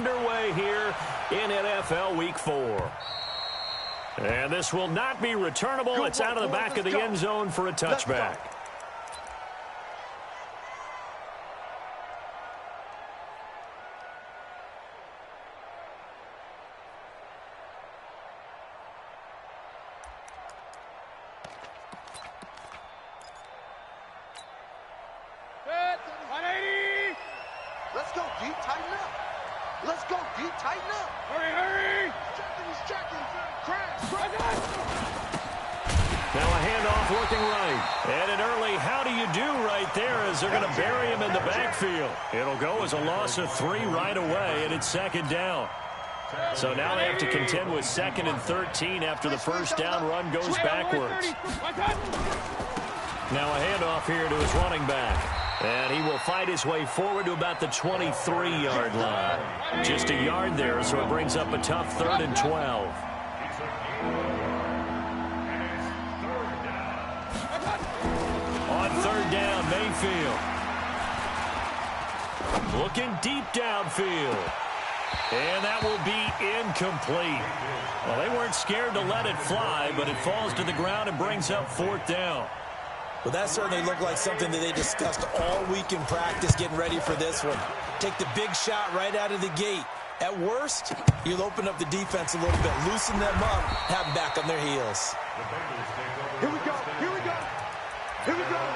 underway here in NFL Week 4. And this will not be returnable. It's out of the back of the end zone for a touchback. Let's go deep, tighten up. Let's go deep, tighten up. Hurry. He's checking. Now a handoff looking right. And an early how do you do right there as they're going to bury him in the backfield. It'll go as a loss of 3 right away, and it's second down. So now they have to contend with 2nd and 13 after the first down run goes backwards. Now a handoff here to his running back. And he will fight his way forward to about the 23-yard line. Just a yard there, so it brings up a tough 3rd and 12. On 3rd down, Mayfield. Looking deep downfield. And that will be incomplete. Well, they weren't scared to let it fly, but it falls to the ground and brings up 4th down. Well, that certainly looked like something that they discussed all week in practice getting ready for this one. Take the big shot right out of the gate. At worst, you'll open up the defense a little bit, loosen them up, have them back on their heels. Here we go. Here we go.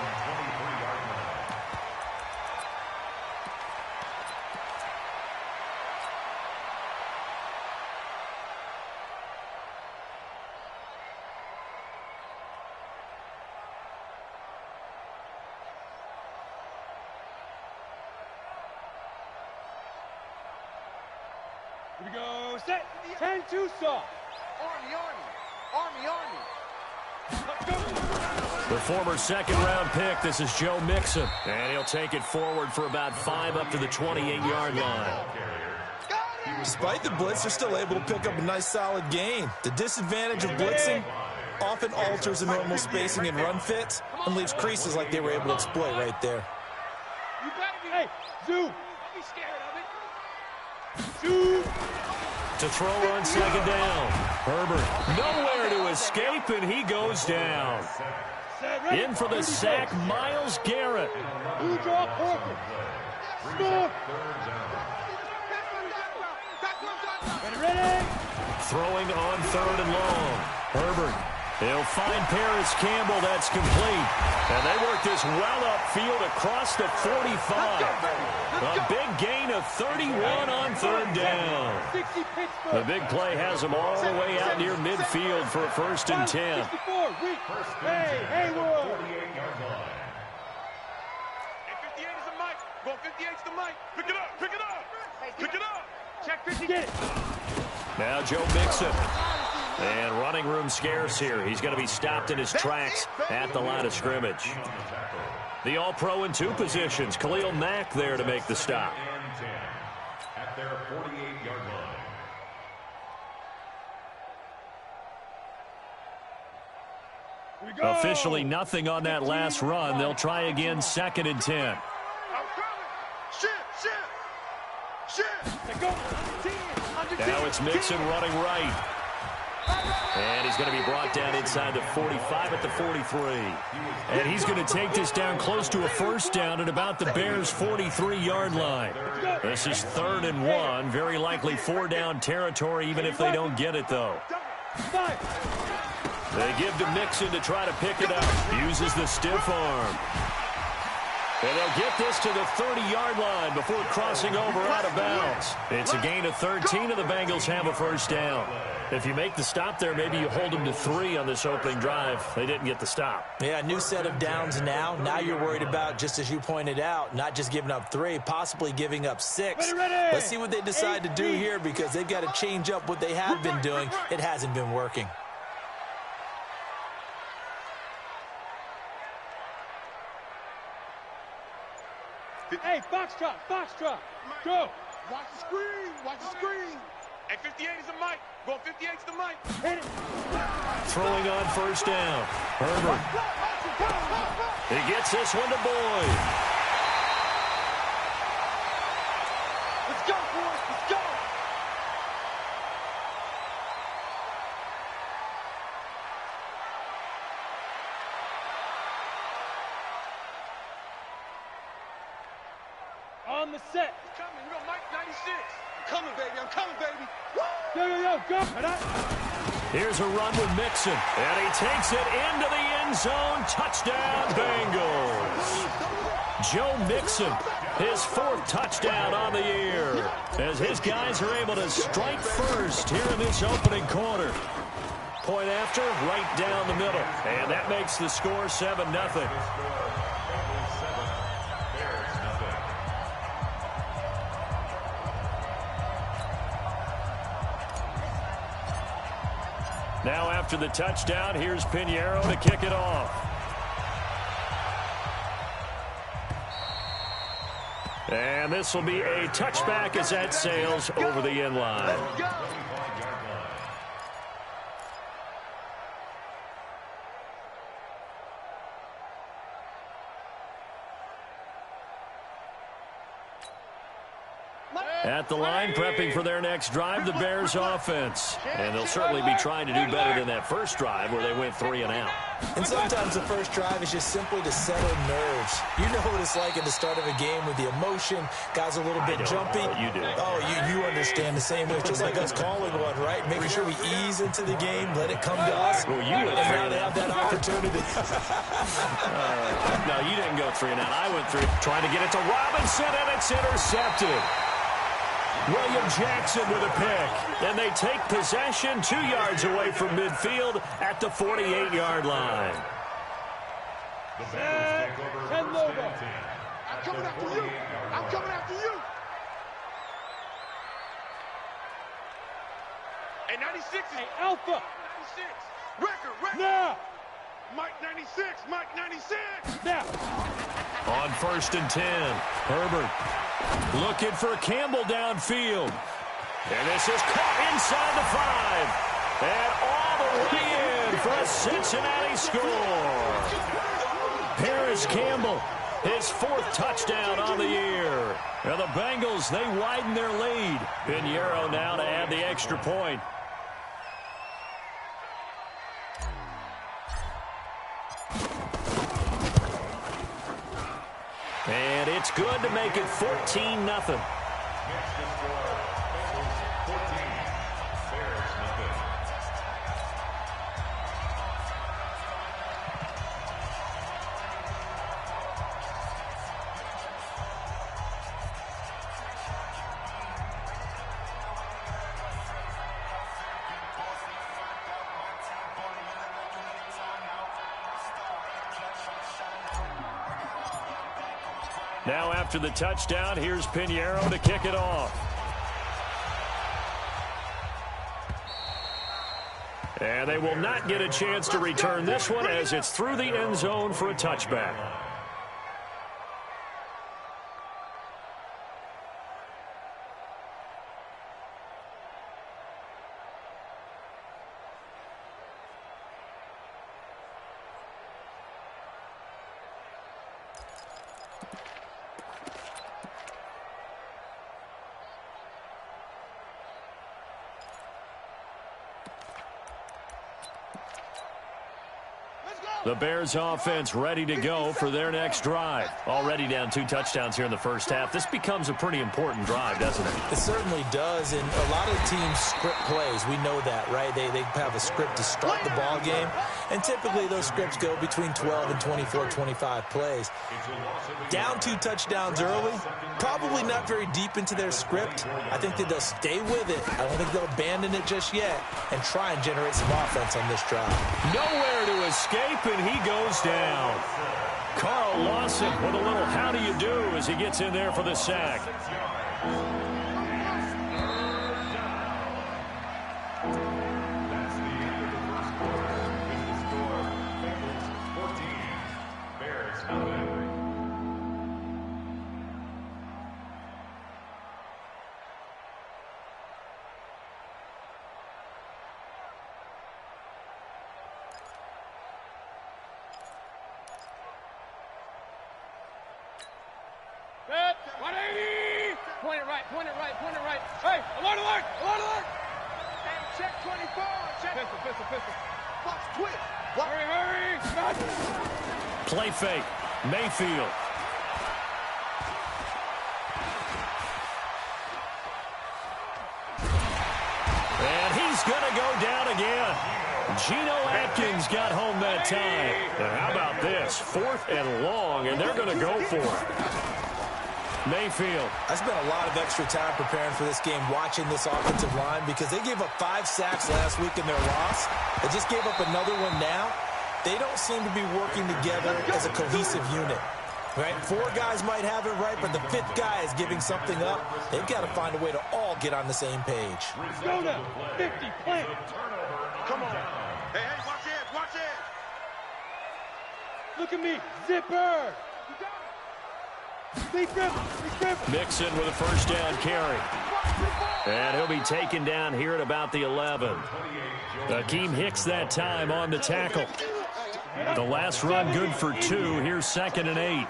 Set. 10-2 soft. Army. Let's go. The former second-round pick, this is Joe Mixon. And he'll take it forward for about 5 up to the 28-yard line. Despite the blitz, they're still able to pick up a nice, solid gain. The disadvantage of blitzing often alters the normal spacing and run fits and leaves creases like they were able to exploit right there. You better be. Hey, Zoo. Don't be scared of it. Zoo. To throw on 2nd down. Herbert nowhere to escape, and he goes down. In for the sack, Myles Garrett. Blue draw perfect. Score. Ready. Throwing on 3rd and long. Herbert. He'll find Paris Campbell. That's complete. And they work this well upfield across the 45. A big gain of 31 on 3rd down. The big play has them all the way out near midfield for a 1st and 10. Hey, Haywood. 58 is the mic. Go 58's the mic. Pick it up. Check 50, get it. Now Joe Mixon. And running room scarce here. He's going to be stopped in his tracks at the line of scrimmage. The All-Pro in 2 positions. Khalil Mack there to make the stop. At their 48-yard line. Officially nothing on that last run. They'll try again 2nd and 10. Now it's Mixon running right. And he's going to be brought down inside the 45 at the 43. And he's going to take this down close to a 1st down at about the Bears' 43-yard line. This is 3rd and 1. Very likely 4-down territory even if they don't get it, though. They give to Mixon to try to pick it up. Uses the stiff arm. And they'll get this to the 30-yard line before crossing over out of bounds. It's a gain of 13, and the Bengals have a 1st down. If you make the stop there, maybe you hold them to 3 on this opening drive. They didn't get the stop. Yeah, new set of downs now. Now you're worried about, just as you pointed out, not just giving up 3, possibly giving up 6. Ready. Let's see what they decide to do here because they've got to change up what they have been doing. It hasn't been working. Hey, Foxtrot. Go. Watch the screen. Hey, 58 is the mic. Go 58's the mic. Hit it. Throwing on 1st down. Herbert. He gets this one to Boyd. Let's go, boys. Let's go. on the set. Coming, we got Mike 96. Coming, baby, I'm coming, baby. Yo, go. Here's a run with Mixon, and he takes it into the end zone. Touchdown, Bengals. Joe Mixon, his 4th touchdown on the year, as his guys are able to strike first here in this opening quarter. Point after, right down the middle, and that makes the score 7-0. Now after the touchdown, here's Pinheiro to kick it off. And this will be a touchback as that sails over the end line. At the line, prepping for their next drive, the Bears offense. And they'll certainly be trying to do better than that first drive where they went 3 and out. And sometimes the first drive is just simply to settle nerves. You know what it's like at the start of a game with the emotion. Guys a little bit jumpy. You do. Oh, you understand the same way. It's just like us calling one, right? Making sure we ease into the game, let it come to us. Well, you went and 3 now and they out. have that opportunity. No, you didn't go 3 and out. I went 3. Trying to get it to Robinson, and it's intercepted. William Jackson with a pick. And they take possession 2 yards away from midfield at the 48-yard line. The Bengals take over first and 10. I'm coming after you. I'm coming after you. Hey, 96 is Alpha. 96. Record. Now. Mike 96. Mike 96. Now. On 1st and 10, Herbert looking for Campbell downfield. And this is caught inside the 5. And all the way in for a Cincinnati score. Paris Campbell, his 4th touchdown on the year. And the Bengals, they widen their lead. Pinheiro now to add the extra point. And it's good to make it 14-0. Now after the touchdown, here's Pinheiro to kick it off. And they will not get a chance to return this one as it's through the end zone for a touchback. The Bears offense ready to go for their next drive. Already down 2 touchdowns here in the first half. This becomes a pretty important drive, doesn't it? It certainly does, and a lot of teams script plays. We know that, right? They have a script to start the ball game, and typically those scripts go between 12 and 24, 25 plays. Down 2 touchdowns early, probably not very deep into their script. I think that they'll stay with it. I don't think they'll abandon it just yet and try and generate some offense on this drive. Nowhere to escape, and he goes down. Carl Lawson with a little how do you do as he gets in there for the sack. That's the end of the first quarter. With the score, Bengals 14, Bears nothing. Set. 180. Point it right. Point it right. Point it right. Hey, alert, alert, alert, alert. Hey, check 24. Check. Pistol. Box twist. Hurry. Not. Play fake. Mayfield. going to go down again. Geno Atkins got home that time. And how about this? 4th and long, and they're going to go for it. Mayfield. I spent a lot of extra time preparing for this game watching this offensive line because they gave up 5 sacks last week in their loss. They just gave up another one now. They don't seem to be working together as a cohesive unit. Right? 4 guys might have it right, but the 5th guy is giving something up. They've got to find a way to all get on the same page. Go now. 50, plant. Come on. Hey, watch it, watch it. Look at me. Zipper. Mixon with a first down carry. And he'll be taken down here at about the 11. Akeem Hicks that time on the tackle. The last run good for 2. Here's 2nd and 8.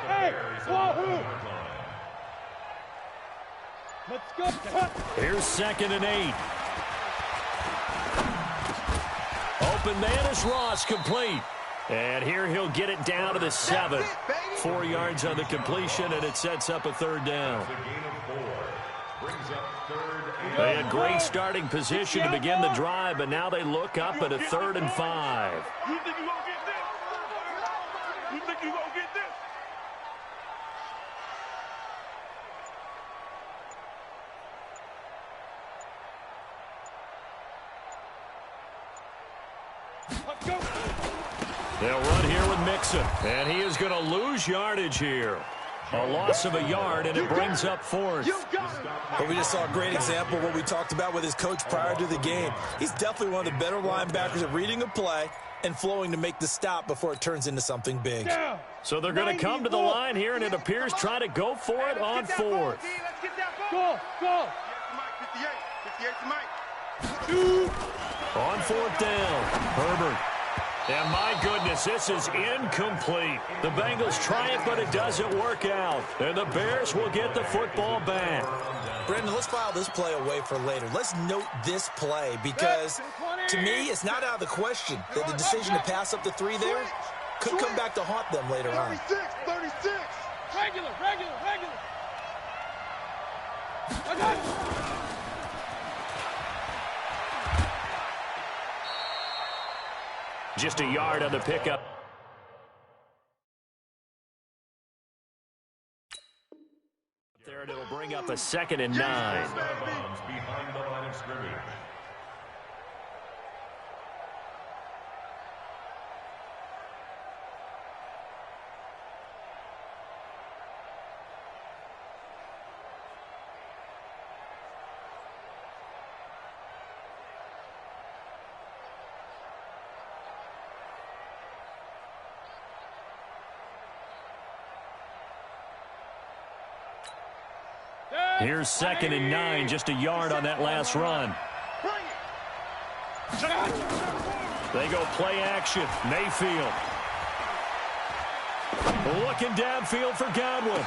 Hey, wahoo. Let's go. Here's 2nd and 8. Open man is Ross, complete. And here he'll get it down to the 7. 4 yards on the completion, and it sets up a 3rd down. They had great starting position to begin the drive, but now they look up at a 3rd and 5. You think you gonna get this? You think you gonna get this? Let's go. They'll run here with Mixon, and he is going to lose yardage here. A loss of a yard, and it brings up 4th. But we just saw a great example of what we talked about with his coach prior to the game. He's definitely one of the better linebackers at reading a play and flowing to make the stop before it turns into something big. So they're going to come to the line here, and it appears try to go for it on 4th. Go, go. 58 to Mike. On 4th down, Herbert. And my goodness, this is incomplete. The Bengals try it, but it doesn't work out. And the Bears will get the football back. Brendan, let's file this play away for later. Let's note this play because, to me, it's not out of the question that the decision to pass up the 3 there could come back to haunt them later on. 36. Regular. I got it. Just a yard on the pickup. There, and it'll bring up a 2nd and 9. Behind the line of scrimmage. Here's 2nd and 9, just a yard on that last run. They go play action. Mayfield. Looking downfield for Godwin.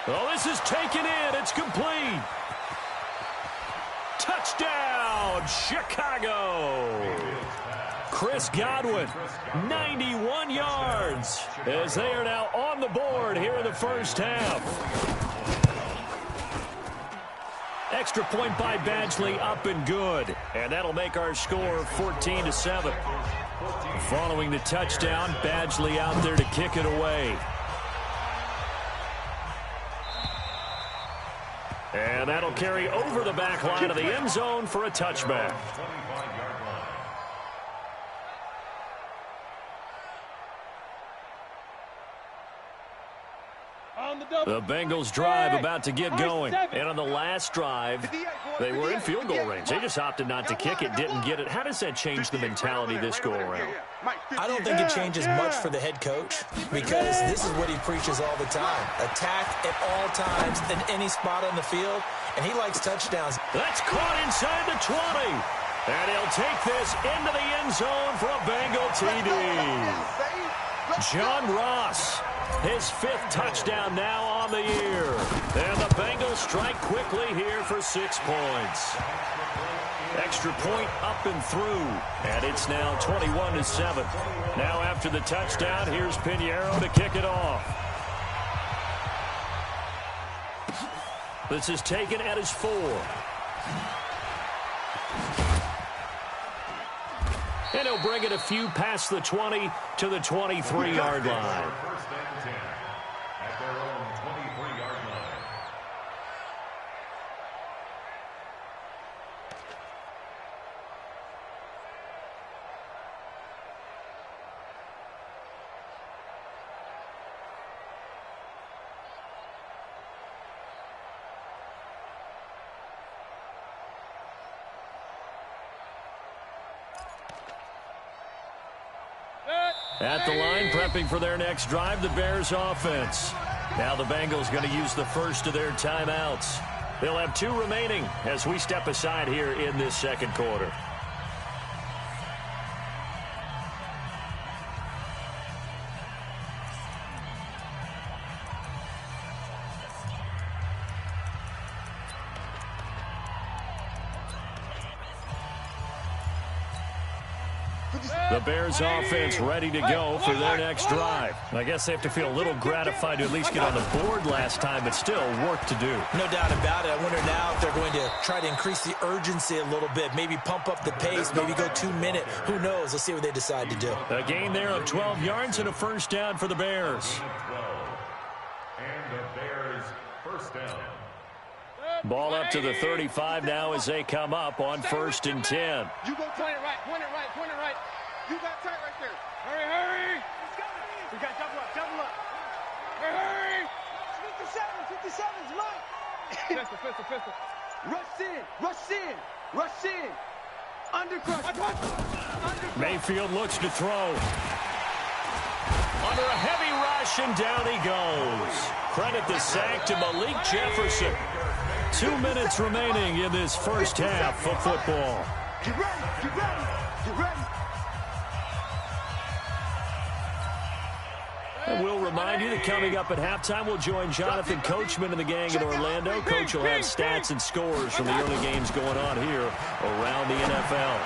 Oh, this is taken in. It's complete. Touchdown, Chicago. Chris Godwin, 91 yards, as they are now on the board here in the first half. Extra point by Badgley, up and good. And that'll make our score 14-7. Following the touchdown, Badgley out there to kick it away. And that'll carry over the back line of the end zone for a touchback. The Bengals drive about to get going. And on the last drive, they were in field goal range. They just opted not to kick it, didn't get it. How does that change the mentality this go-around? I don't think it changes much for the head coach because this is what he preaches all the time. Attack at all times in any spot on the field, and he likes touchdowns. That's caught inside the 20. And he'll take this into the end zone for a Bengal TD. John Ross, his 5th touchdown now on the year. And the Bengals strike quickly here for 6 points. Extra point up and through. And it's now 21-7. Now after the touchdown, here's Pinheiro to kick it off. This is taken at his 4. And he'll bring it a few past the 20 to the 23-yard line. First and 10 at their own 23-yard line. At the line, prepping for their next drive, the Bears offense. Now the Bengals going to use the first of their timeouts. They'll have 2 remaining as we step aside here in this second quarter. The Bears offense ready to go for their next drive. I guess they have to feel a little gratified to at least get on the board last time, but still work to do. No doubt about it. I wonder now if they're going to try to increase the urgency a little bit, maybe pump up the pace, maybe go 2-minute. Who knows? Let's see what they decide to do. A gain there of 12 yards and a first down for the Bears. And the Bears first down. Ball up to the 35 now as they come up on 1st and 10. You go point it right, point it right, point it right. You got tight right there. Hurry, hurry. We got double up, double up. Hurry, hurry. 57's mine. Pistol. Rush in. Undercrush. Mayfield looks to throw. Under a heavy rush, and down he goes. Credit the sack to Malik Jefferson. 2 minutes remaining in this first half of football. Get ready. And we'll remind you that coming up at halftime, we'll join Jonathan Coachman and the gang in Orlando. Coach will have stats and scores from the early games going on here around the NFL.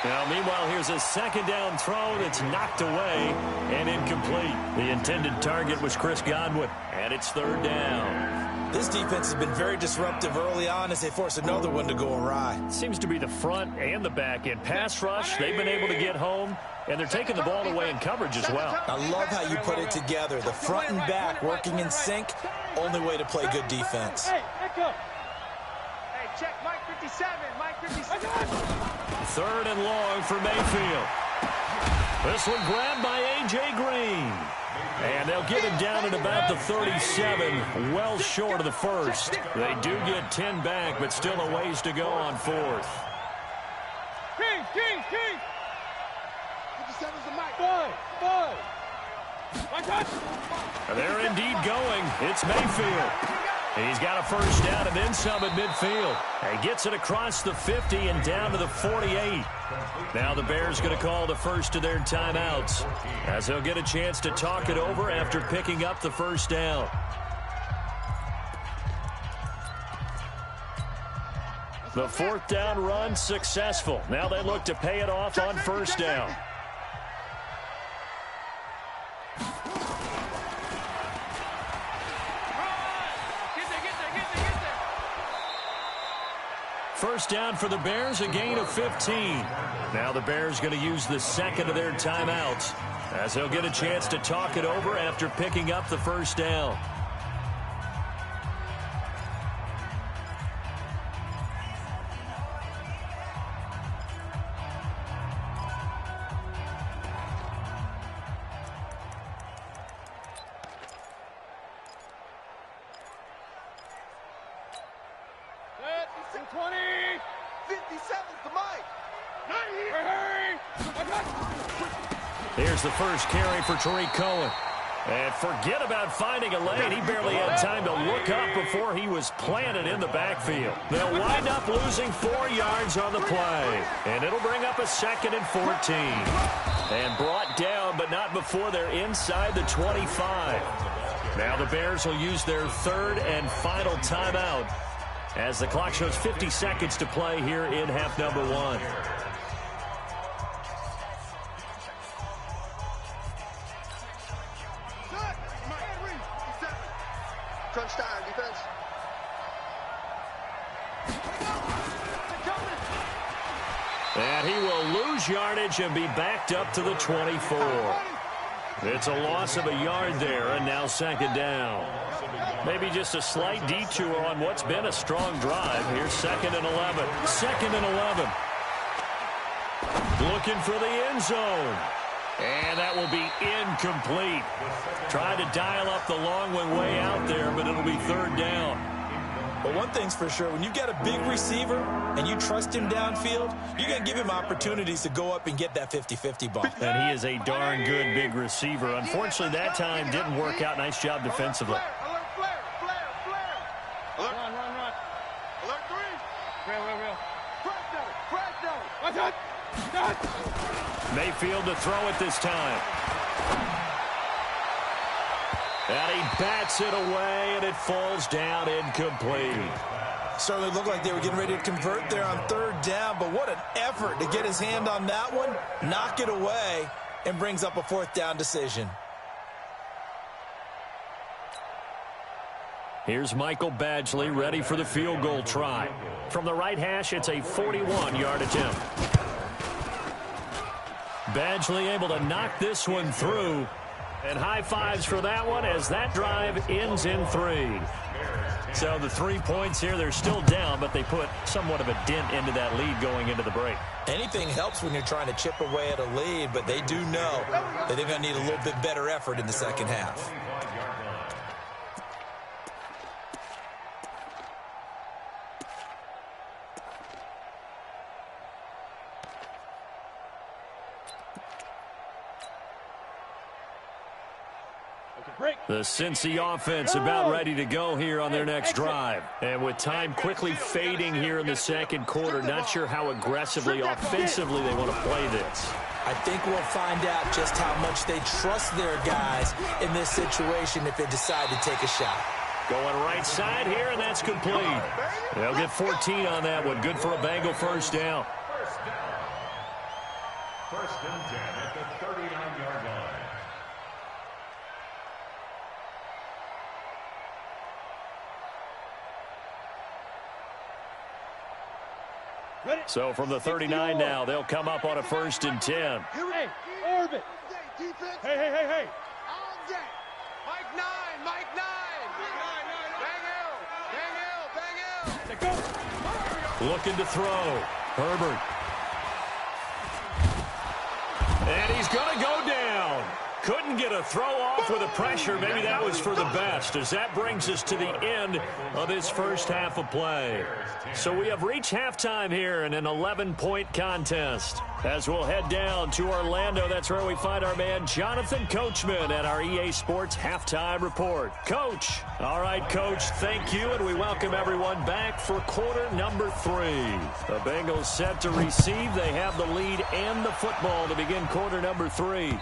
Now, meanwhile, here's a second down throw that's knocked away and incomplete. The intended target was Chris Godwin, and it's 3rd down. This defense has been very disruptive early on as they force another one to go awry. Seems to be the front and the back end. Pass rush, they've been able to get home, and they're taking the ball away in coverage as well. I love how you put it together. The front and back working in sync, only way to play good defense. Hey, back up. Hey, check Mike 57, Mike 57. 3rd and long for Mayfield. This one grabbed by A.J. Green. And they'll get him down at about the 37, well short of the first. They do get 10 back, but still a ways to go on 4th. King. 57's the mic. Five. My touch. They're indeed going. It's Mayfield. He's got a first down and then some at midfield. And gets it across the 50 and down to the 48. Now the Bears going to call the first of their timeouts as they'll get a chance to talk it over after picking up the first down. The 4th down run successful. Now they look to pay it off on 1st down. First down for the Bears, a gain of 15. Now the Bears going to use the second of their timeouts as they'll get a chance to talk it over after picking up the first down. Here's the first carry for Tariq Cohen. And forget about finding a lane. He barely had time to look up before he was planted in the backfield. They'll wind up losing 4 yards on the play. And it'll bring up a 2nd and 14. And brought down, but not before they're inside the 25. Now the Bears will use their 3rd and final timeout as the clock shows 50 seconds to play here in half number 1. crunch time, defense. And he will lose yardage and be backed up to the 24. It's a loss of a yard there, and now second down. Maybe just a slight detour on what's been a strong drive. Here's 2nd and 11. 2nd and 11. Looking for the end zone. And that will be incomplete. Tried to dial up the long way out there, but it'll be 3rd down. But one thing's for sure, when you've got a big receiver and you trust him downfield, you're going to give him opportunities to go up and get that 50-50 ball. And he is a darn good big receiver. Unfortunately, that time didn't work out. Nice job defensively. Alert, flare, flare, flare. Alert. Run. Alert 3. Real. Crash down. Watch out. Mayfield to throw it this time. And he bats it away, and it falls down incomplete. Certainly looked like they were getting ready to convert there on 3rd down, but what an effort to get his hand on that one, knock it away, and brings up a 4th down decision. Here's Michael Badgley ready for the field goal try. From the right hash, it's a 41-yard attempt. Badgley able to knock this one through. And high fives for that one as that drive ends in 3. So the 3 points here, they're still down, but they put somewhat of a dent into that lead going into the break. Anything helps when you're trying to chip away at a lead, but they do know that they're going to need a little bit better effort in the second half. The Cincy offense about ready to go here on their next drive. And with time quickly fading here in the second quarter, not sure how aggressively, offensively they want to play this. I think we'll find out just how much they trust their guys in this situation if they decide to take a shot. Going right side here, and that's complete. They'll get 14 on that one. Good for a Bengal 1st down. 1st and 10 at the 39-yard line. So from the 39 now, they'll come up on a 1st and 10. Hey, orbit. Defense. Hey. On deck. Mike 9. Bang L. Looking to throw. Herbert. And he's going to go down. Couldn't get a throw off with the pressure. Maybe that was for the best, as that brings us to the end of this first half of play. So we have reached halftime here in an 11-point contest. As we'll head down to Orlando, that's where we find our man Jonathan Coachman at our EA Sports Halftime Report. Coach. All right, Coach, thank you, and we welcome everyone back for quarter number 3. The Bengals set to receive. They have the lead and the football to begin quarter number 3.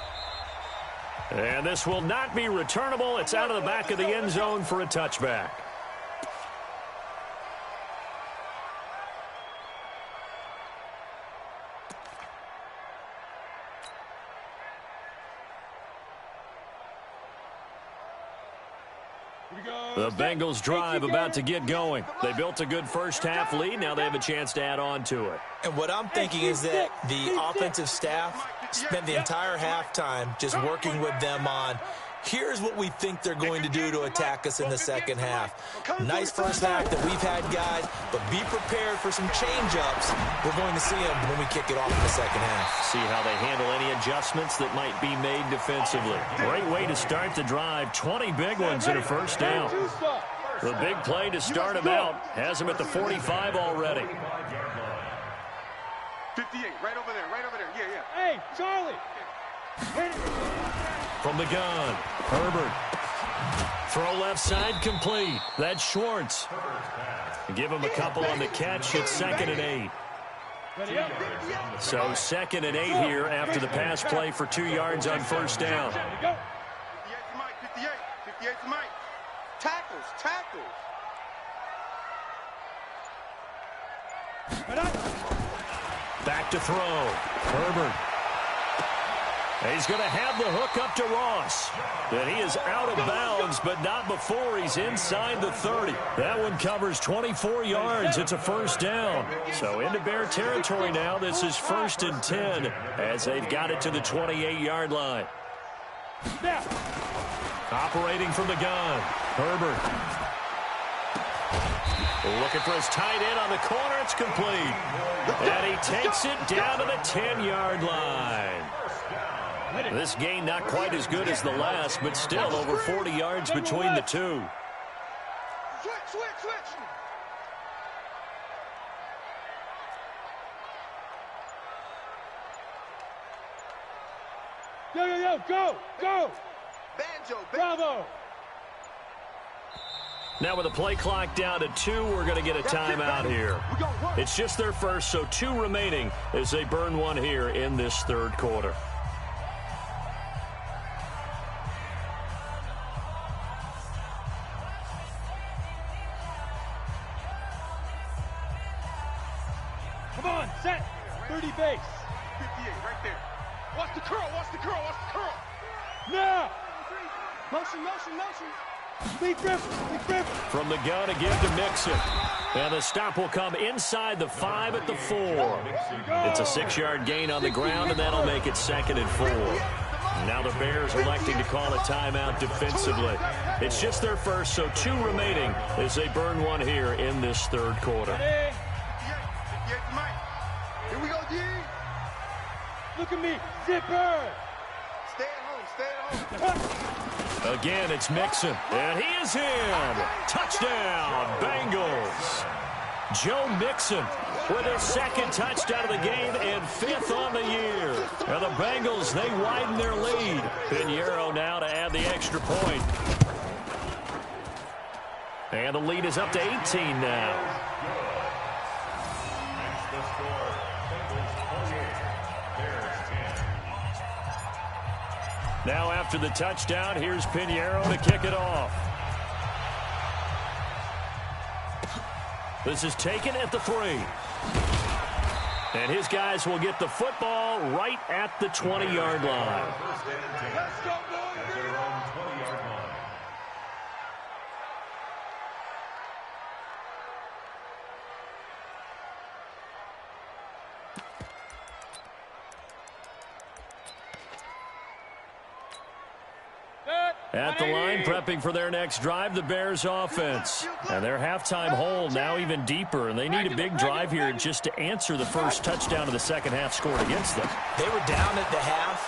And this will not be returnable. It's out of the back of the end zone for a touchback. The Bengals drive about to get going. They built a good first half lead. Now they have a chance to add on to it. And what I'm thinking is that the offensive staff spent the entire halftime just working with them on, here's what we think they're going to do to attack us in the second half. Nice first half that we've had, guys, but be prepared for some change-ups. We're going to see them when we kick it off in the second half. See how they handle any adjustments that might be made defensively. Great way to start the drive. 20 big ones in a first down. The big play to start him out has him at the 45 already. 58, right over there. Yeah. Hey, Charlie. From the gun, Herbert. Throw left side complete. That's Schwartz. Give him a couple on the catch. It's 2nd and 8. So 2nd and 8 here after the pass play for 2 yards on first down. 58 to Mike. 58 to Mike. Tackles. Back to throw. Herbert. He's going to have the hook up to Ross. And he is out of bounds, but not before he's inside the 30. That one covers 24 yards. It's a first down. So into Bear territory now. This is 1st and 10 as they've got it to the 28-yard line. Operating from the gun, Herbert. Looking for his tight end on the corner. It's complete. And he takes it down to the 10-yard line. This gain not quite as good as the last, but still over 40 yards between the two. Switch. Go! Banjo, Bravo! Now with the play clock down to 2, we're going to get a timeout here. It's just their first, so 2 remaining as they burn one here in this third quarter. Come on, set! 30 base! 58, right there. Watch the curl! Now! Motion! Lead grip! From the gun again to Mixon. And the stop will come inside the 5 at the 4. It's a 6-yard gain on the ground, and that'll make it 2nd and 4. Now the Bears electing to call a timeout defensively. It's just their first, so 2 remaining as they burn one here in this third quarter. Here we go, D. Look at me! Zipper! Stay at home. Again, it's Mixon, and he is in. Touchdown, Bengals. Joe Mixon with his 2nd touchdown of the game and 5th on the year. And the Bengals, they widen their lead. Pinheiro now to add the extra point. And the lead is up to 18 now. Now after the touchdown, here's Pinheiro to kick it off. This is taken at the 3. And his guys will get the football right at the 20-yard line. Let's go, boys! Their own 20-yard line. At the line, prepping for their next drive, the Bears offense. And their halftime hole now even deeper, and they need a big drive here just to answer the first touchdown of the second half scored against them. They were down at the half.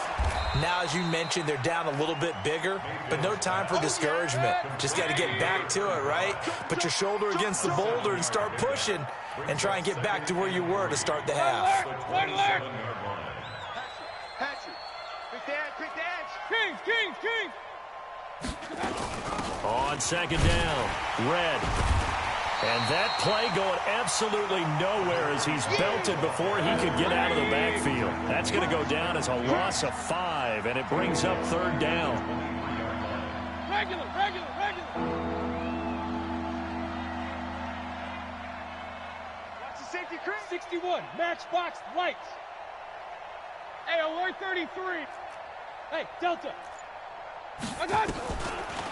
Now, as you mentioned, they're down a little bit bigger, but no time for discouragement. Just got to get back to it, right? Put your shoulder against the boulder and start pushing and try and get back to where you were to start the half. Patrick, pick the edge. King! On 2nd down, Red. And that play going absolutely nowhere as he's belted before he could get out of the backfield. That's going to go down as a loss of 5, and it brings up 3rd down. Regular! Watch the safety creep. 61, matchbox lights. Hey, alert 33. Hey, Delta.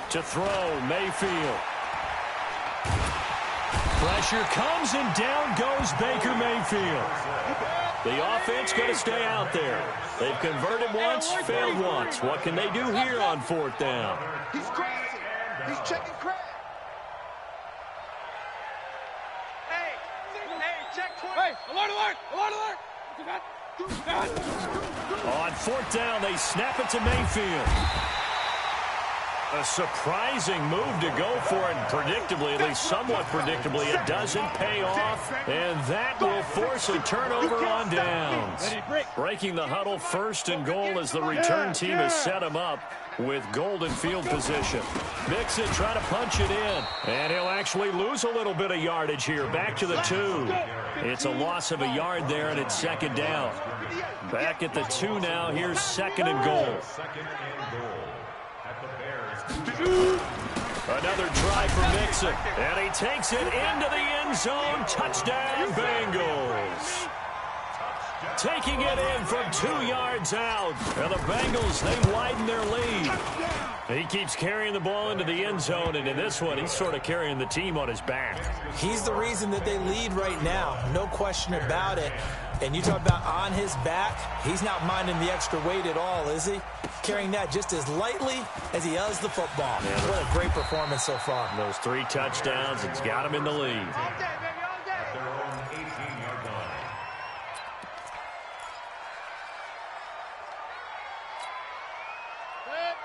To throw, Mayfield. Pressure comes, and down goes Baker Mayfield. The offense going to stay out there. They've converted once, failed once. What can they do here on 4th down? He's crossing. He's checking crack. Hey, check 20. Hey, alert! On 4th down, they snap it to Mayfield. A surprising move to go for it, and predictably, at least somewhat predictably, it doesn't pay off, and that will force a turnover on downs. Breaking the huddle, 1st and goal as the return team has set him up with golden field position. Mixon trying to punch it in, and he'll actually lose a little bit of yardage here, back to the 2. It's a loss of a yard there, and it's 2nd down. Back at the 2 now, here's 2nd and goal. Another try for Mixon, and he takes it into the end zone. Touchdown, Bengals. taking it in from 2 yards out. And the Bengals, they widen their lead. He keeps carrying the ball into the end zone, and in this one, he's sort of carrying the team on his back. He's the reason that they lead right now, no question about it. And you talk about on his back, he's not minding the extra weight at all, is he? Carrying that just as lightly as he does the football. Yeah. What a great performance so far. Those 3 touchdowns, it's got him in the lead. All day, baby, all day. At their own 18-yard line.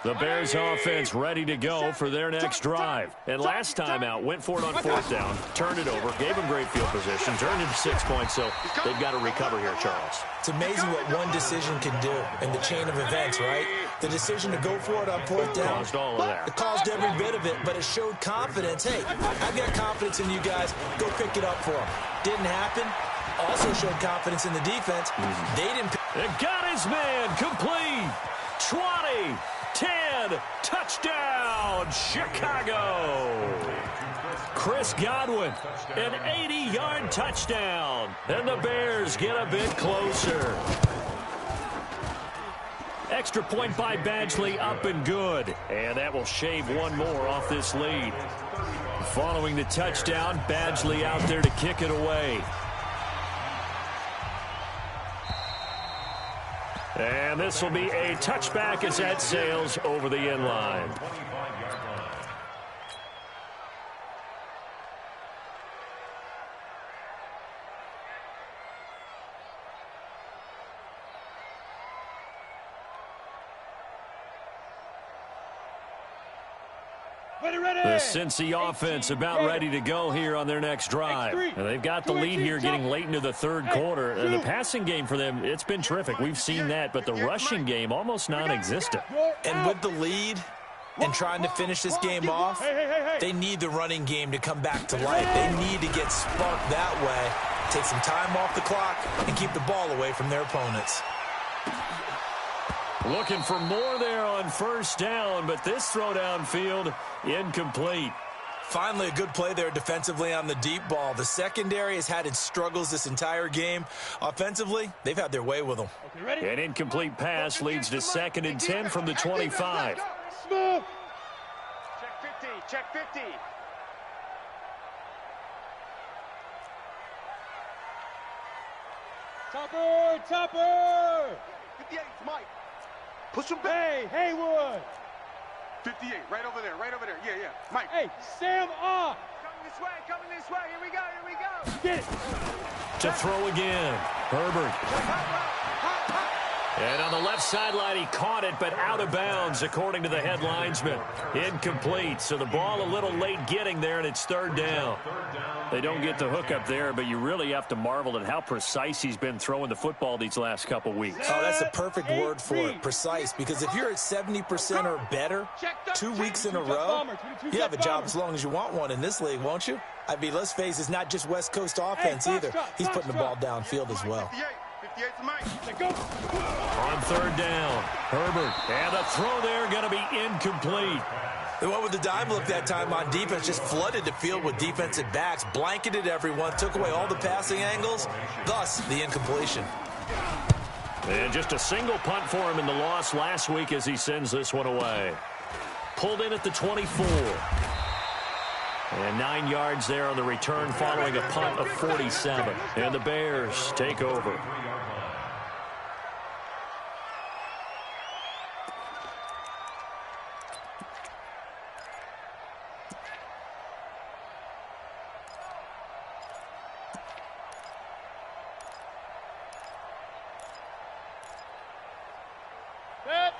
The Bears offense ready to go for their next drive. And last time out, went for it on 4th down, turned it over, gave them great field position, turned into 6 points, so they've got to recover here, Charles. It's amazing what one decision can do in the chain of events, right? The decision to go for it on 4th down. Caused all of that. It caused every bit of it, but it showed confidence. Hey, I've got confidence in you guys. Go pick it up for them. Didn't happen. Also showed confidence in the defense. They didn't. It got his man complete. 20, 10, touchdown, Chicago. Chris Godwin, an 80-yard touchdown. And the Bears get a bit closer. Extra point by Badgley, up and good. And that will shave one more off this lead. Following the touchdown, Badgley out there to kick it away. And this will be a touchback as that sails over the end line. 25-yard line. The Cincy offense about ready to go here on their next drive. And they've got the lead here getting late into the 3rd quarter. And the passing game for them, it's been terrific. We've seen that, but the rushing game almost non-existent. And with the lead and trying to finish this game off, they need the running game to come back to life. They need to get sparked that way, take some time off the clock, and keep the ball away from their opponents. Looking for more there on 1st down, but this throw downfield, incomplete. Finally, a good play there defensively on the deep ball. The secondary has had its struggles this entire game. Offensively, they've had their way with them. An incomplete pass leads to 2nd and 10 from the 25. Smooth. Check 50, check 50. Topper! 58, Mike. Push him back. Hey, Haywood! 58, right over there. Yeah. Mike. Hey, Sam off! Coming this way. Here we go. Get it! To throw again, Herbert. And on the left sideline, he caught it, but out of bounds, according to the head linesman. Incomplete, so the ball a little late getting there, and it's 3rd down. They don't get the hook up there, but you really have to marvel at how precise he's been throwing the football these last couple weeks. Oh, that's the perfect word for it, precise, because if you're at 70% or better 2 weeks in a row, you have a job as long as you want one in this league, won't you? I mean, let's face it, it's not just West Coast offense either. He's putting the ball downfield as well. 58 to Mike. On 3rd down, Herbert, and the throw there going to be incomplete. They went with the dime look that time on defense, just flooded the field with defensive backs, blanketed everyone, took away all the passing angles, thus the incompletion. And just a single punt for him in the loss last week as he sends this one away. Pulled in at the 24. And 9 yards there on the return following a punt of 47. And the Bears take over.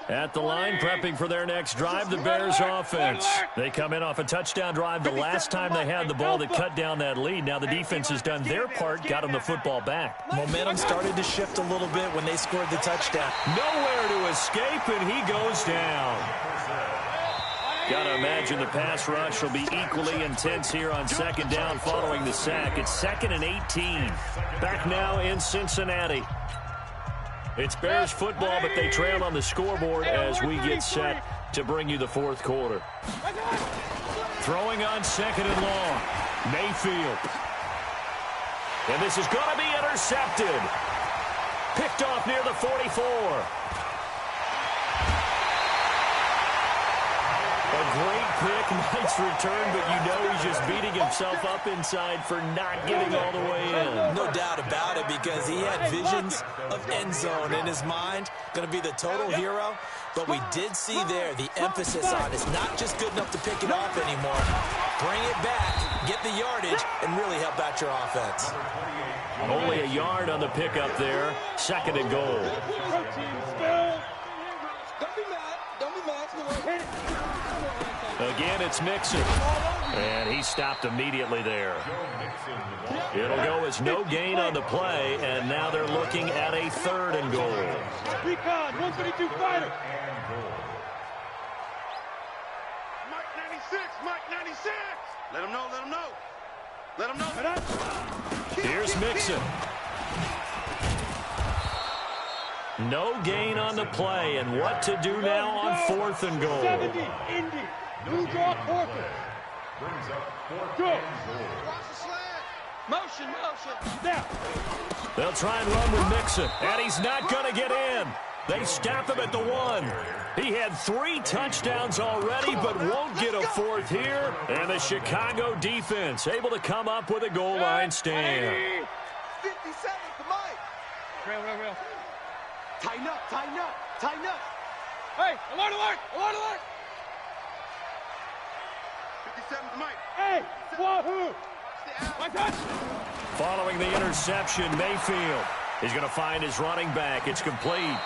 At the line, prepping for their next drive, the Bears offense. They come in off a touchdown drive the last time they had the ball that cut down that lead. Now the defense has done their part, got them the football back. Momentum started to shift a little bit when they scored the touchdown. Nowhere to escape, and he goes down. Got to imagine the pass rush will be equally intense here on 2nd down following the sack. It's 2nd and 18. Back now in Cincinnati. It's Bears football, but they trail on the scoreboard as we get set to bring you the 4th quarter. Throwing on 2nd and long. Mayfield. And this is going to be intercepted. Picked off near the 44. A great pick, nice return, but you know he's just beating himself up inside for not getting all the way in. No doubt about it, because he had visions of end zone in his mind. Going to be the total hero. But we did see there the emphasis on it's not just good enough to pick it off anymore. Bring it back, get the yardage, and really help out your offense. Only a yard on the pickup there. 2nd and goal. Again, it's Mixon. And he stopped immediately there. It'll go as no gain on the play, and now they're looking at a 3rd and goal. Recon, 132 fighter. Mike 96, Mike 96. Let him know, let him know. Let him know. Here's Mixon. No gain on the play, and what to do now on 4th and goal. 70, Indy. New draw quarter. Brings up 4th Go. and goal. Watch the slant. Motion, motion. Now. They'll try and run with Mixon, and he's not going to get in. They stop him at the 1. He had 3 touchdowns already, but won't get a 4th here. And the Chicago defense able to come up with a goal line stand. 50 seconds to Mike. Real. Tighten up, tighten up, tighten up. Hey, alert, alert, alert, alert. 57 to Mike. Hey, wahoo. My touch. Following the interception, Mayfield is going to find his running back. It's complete.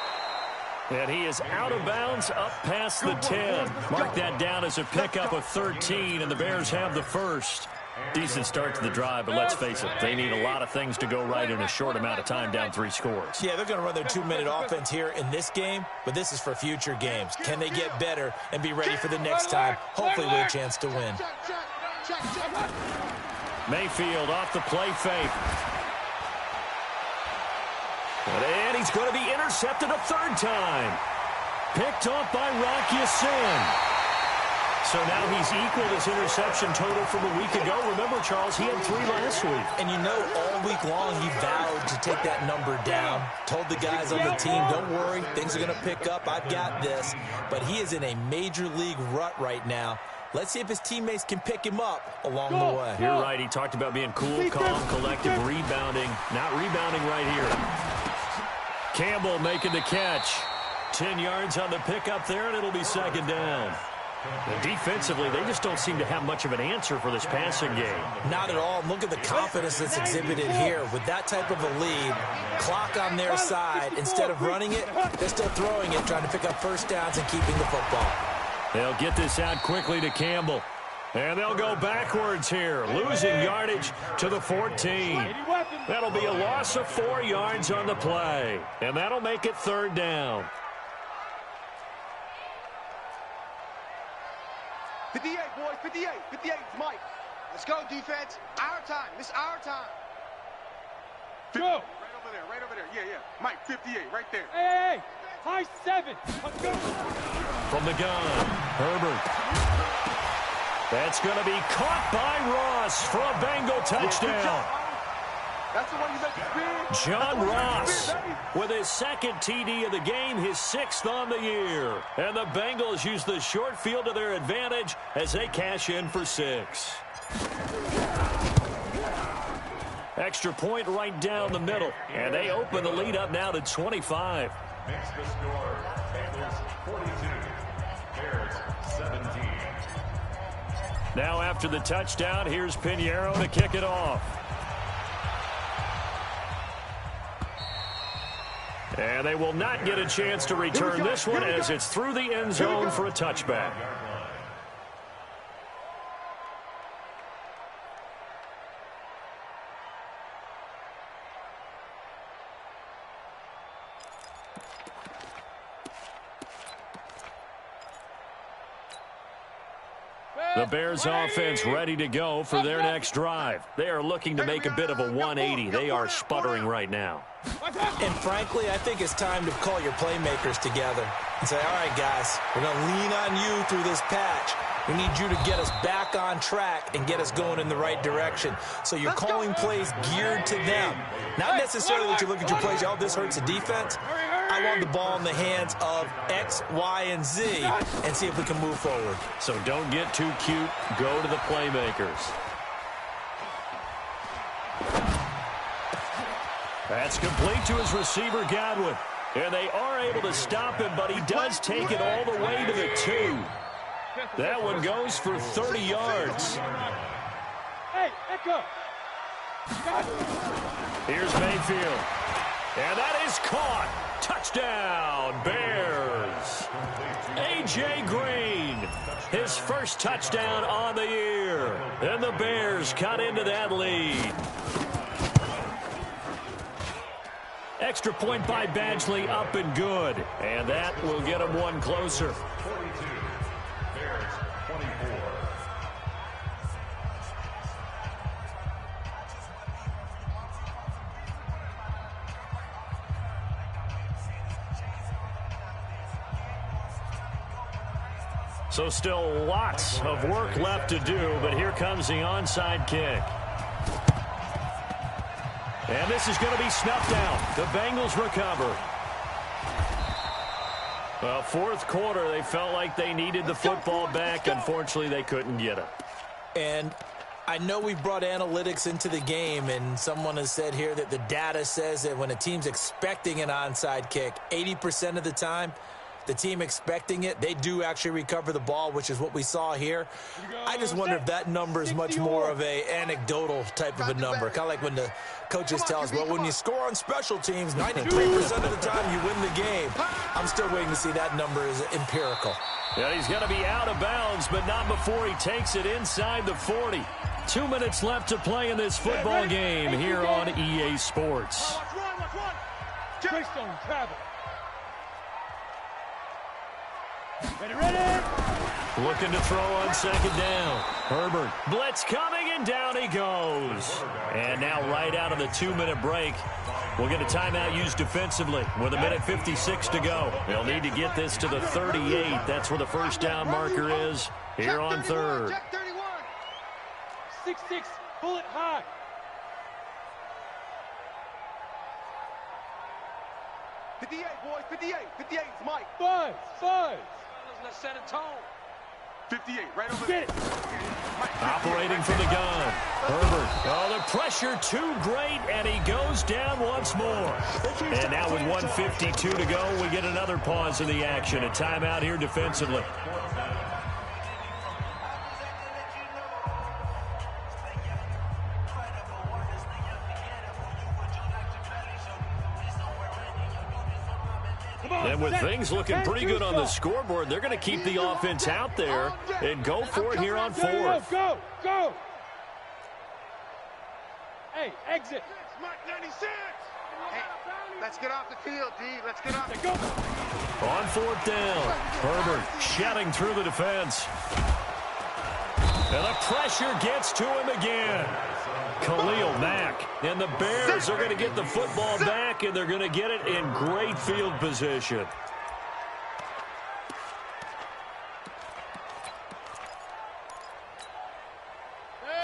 And he is out of bounds up past the 10. Mark that down as a pickup of 13, and the Bears have the first. Decent start to the drive, but let's face it, they need a lot of things to go right in a short amount of time, down 3 scores. Yeah, they're going to run their 2-minute offense here in this game, but this is for future games. Can they get better and be ready for the next time? Hopefully with a chance to win. Mayfield off the play fake. And he's going to be intercepted a 3rd time. Picked off by Rock Ya-Sin. So now he's equaled his interception total from a week ago. Remember, Charles, he had 3 last week. And you know, all week long he vowed to take that number down. Told the guys on the team, don't worry, things are going to pick up. I've got this. But he is in a major league rut right now. Let's see if his teammates can pick him up along the way. You're right. He talked about being cool, calm, collective, rebounding. Not rebounding right here. Campbell making the catch. 10 yards on the pickup there, and it'll be 2nd down. And defensively, they just don't seem to have much of an answer for this passing game. Not at all. Look at the confidence that's exhibited here. With that type of a lead, clock on their side, instead of running it, they're still throwing it, trying to pick up 1st downs and keeping the football. They'll get this out quickly to Campbell. And they'll go backwards here, losing yardage to the 14. That'll be a loss of 4 yards on the play. And that'll make it 3rd down. 58, boys, 58. 58, it's Mike. Let's go, defense. Our time. This is our time. Go. Right over there. Yeah. Mike, 58, right there. Hey. High 7. Let's go. From the gun, Herbert. That's going to be caught by Ross for a Bengal touchdown. That's the one you make it spin. John Ross with his 2nd TD of the game, his 6th on the year. And the Bengals use the short field to their advantage as they cash in for 6. Extra point right down the middle. And they open the lead up now to 25. Makes the score. Bengals 42. Bears 17. Now after the touchdown, here's Pinheiro to kick it off. And they will not get a chance to return this one as it's through the end zone for a touchback. The Bears offense ready to go for their next drive. They are looking to make a bit of a 180. They are sputtering right now. And frankly, I think it's time to call your playmakers together and say, all right, guys, we're going to lean on you through this patch. We need you to get us back on track and get us going in the right direction. So you're calling plays geared to them. Not necessarily that you look at your plays, oh, this hurts the defense. I want the ball in the hands of X, Y, and Z and see if we can move forward. So don't get too cute. Go to the playmakers. That's complete to his receiver, Godwin. And they are able to stop him, but he does take it all the way to the 2. That one goes for 30 yards. Hey, Echo. Here's Mayfield. And that is caught. Touchdown, Bears. A.J. Green, his first touchdown on the year. And the Bears cut into that lead. Extra point by Badgley, up and good. And that will get him one closer. 42. Bears 24. So still lots of work left to do, but here comes the onside kick. And this is going to be snuffed out. The Bengals recover. Well, fourth quarter, they felt like they needed the football back. Unfortunately, they couldn't get it. And I know we brought analytics into the game, and someone has said here that the data says that when a team's expecting an onside kick, 80% of the time, the team expecting it, they do actually recover the ball, which is what we saw here. I just wonder if that number is much more of a anecdotal type of a number. Kind of like when the coaches tell us, well, when you score on special teams, 93% of the time you win the game. I'm still waiting to see that number is empirical. Yeah, he's going to be out of bounds, but not before he takes it inside the 40. 2 minutes left to play in this football game here on EA Sports. Greystone travel. Ready. Looking to throw on second down. Herbert. Blitz coming, and down he goes. And now right out of the 2-minute break, we'll get a timeout used defensively with 1:56 to go. They'll need to get this to the 38. That's where the first down marker is here on third. Check 31. 6-6, bullet high. Boys, 58. 58 is Mike. Five. Let's set a tone. 58, right over Get there. it. Operating from the gun. Herbert. Oh, the pressure too great, and he goes down once more. And now with 1:52 to go, we get another pause in the action. A timeout here defensively. And with things looking pretty good on the scoreboard, they're going to keep the offense out there and go for it here on fourth. Go. Hey, exit. Mark 96. Hey, let's get off the field, D. Let's get off. Go. On fourth down, Herbert shouting through the defense. And the pressure gets to him again. Khalil Mack. And the Bears are going to get the football back, and they're going to get it in great field position.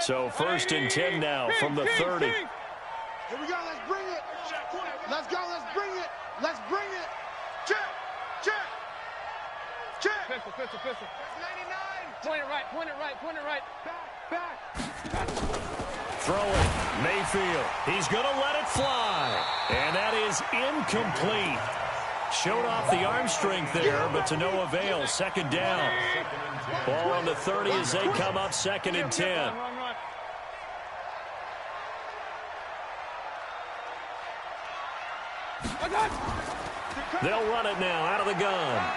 So first and 10 now from the 30. Here we go. Let's bring it. Let's go. Let's bring it. Let's bring it. Check. Pistol. 99. Point it right. Back. Throwing, Mayfield. He's going to let it fly. And that is incomplete. Showed off the arm strength there, but to no avail. Second down. Ball on the 30 as they come up second and 10. Run. They'll run it now out of the gun.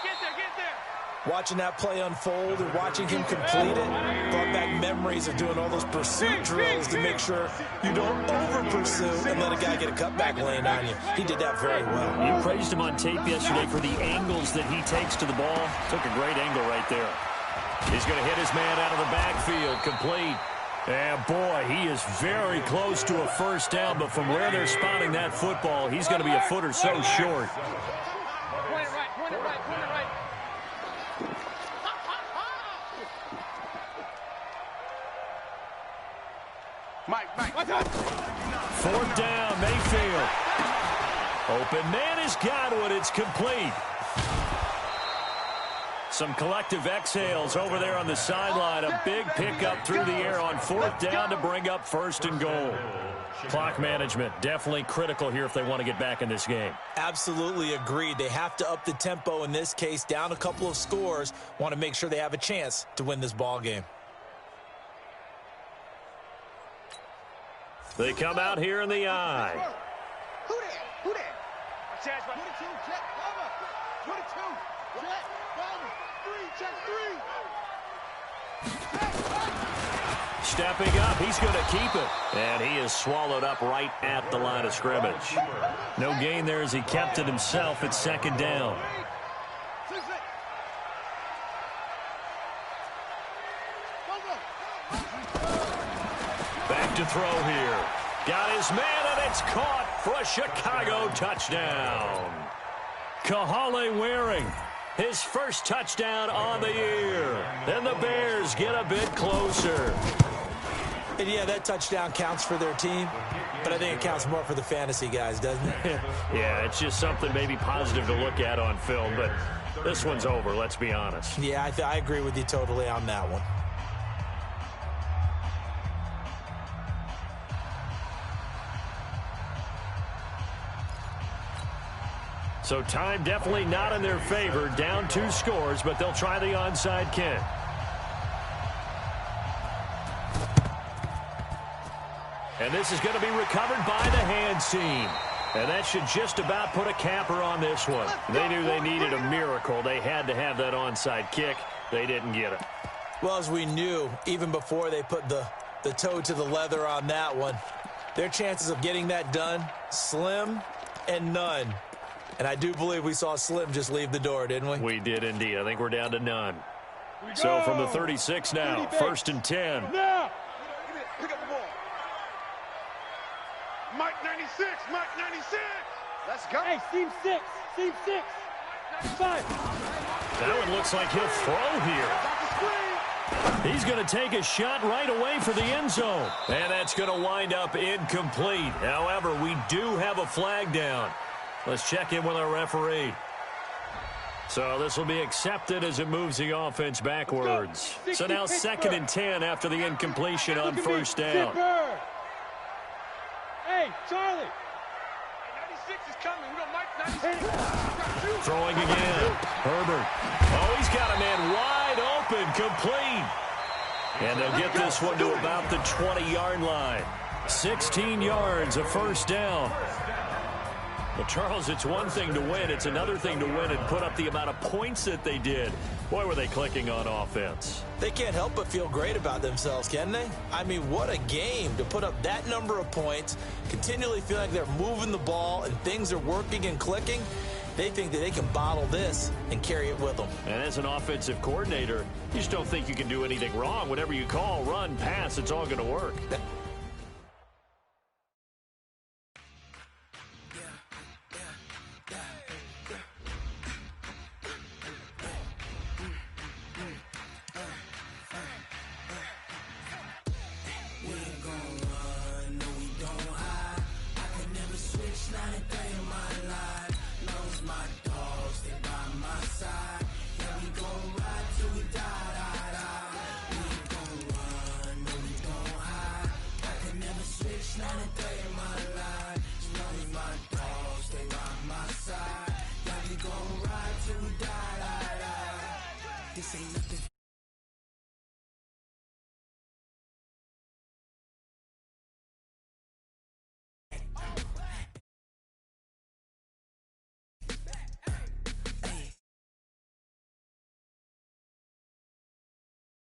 Get there. Watching that play unfold and watching him complete it brought back memories of doing all those pursuit drills to make sure you don't over-pursue and let a guy get a cutback lane on you. He did that very well. You praised him on tape yesterday for the angles that he takes to the ball. Took a great angle right there. He's going to hit his man out of the backfield, complete. And boy, he is very close to a first down, but from where they're spotting that football, he's going to be a foot or so short. Point it right. Mike. Fourth down, Mayfield. Open man has got one. It's complete. Some collective exhales over there on the sideline. A big pickup through the air on fourth down to bring up first and goal. Clock management definitely critical here if they want to get back in this game. Absolutely agreed. They have to up the tempo in this case, down a couple of scores. Want to make sure they have a chance to win this ball game. They come out here in the eye. Who that? 22, check, cover. 22, check, cover. 3, check 3. Stepping up, he's going to keep it. And he is swallowed up right at the line of scrimmage. No gain there as he kept it himself at second down. Back to throw here. Got his man, and it's caught for a Chicago touchdown. Kahale Waring, his first touchdown on the year. And the Bears get a bit closer. And yeah, that touchdown counts for their team, but I think it counts more for the fantasy guys, doesn't it? Yeah, it's just something maybe positive to look at on film, but this one's over, let's be honest. Yeah, I agree with you totally on that one. So time definitely not in their favor. Down 2 scores, but they'll try the onside kick. And this is going to be recovered by the hands team. And that should just about put a capper on this one. They knew they needed a miracle. They had to have that onside kick. They didn't get it. Well, as we knew, even before they put the toe to the leather on that one, their chances of getting that done, slim and none. And I do believe we saw Slim just leave the door, didn't we? We did indeed. I think we're down to none. So from the 36 now, first and 10. Now. Pick up the ball. Mike 96. Let's go. Hey, seam 6. 5. That one looks like he'll throw here. He's going to take a shot right away for the end zone. And that's going to wind up incomplete. However, we do have a flag down. Let's check in with our referee. So this will be accepted as it moves the offense backwards. So now second and 10 after the incompletion on first down. Hey, Charlie. 96 is coming. We don't Mike 96. Throwing again. Herbert. Oh, he's got a man wide open, complete. And they'll get this one to about the 20-yard line. 16 yards, a first down. Well, Charles, it's one thing to win. It's another thing to win and put up the amount of points that they did. Boy, were they clicking on offense. They can't help but feel great about themselves, can they? I mean, what a game to put up that number of points, continually feel like they're moving the ball and things are working and clicking. They think that they can bottle this and carry it with them. And as an offensive coordinator, you just don't think you can do anything wrong. Whatever you call, run, pass, it's all going to work.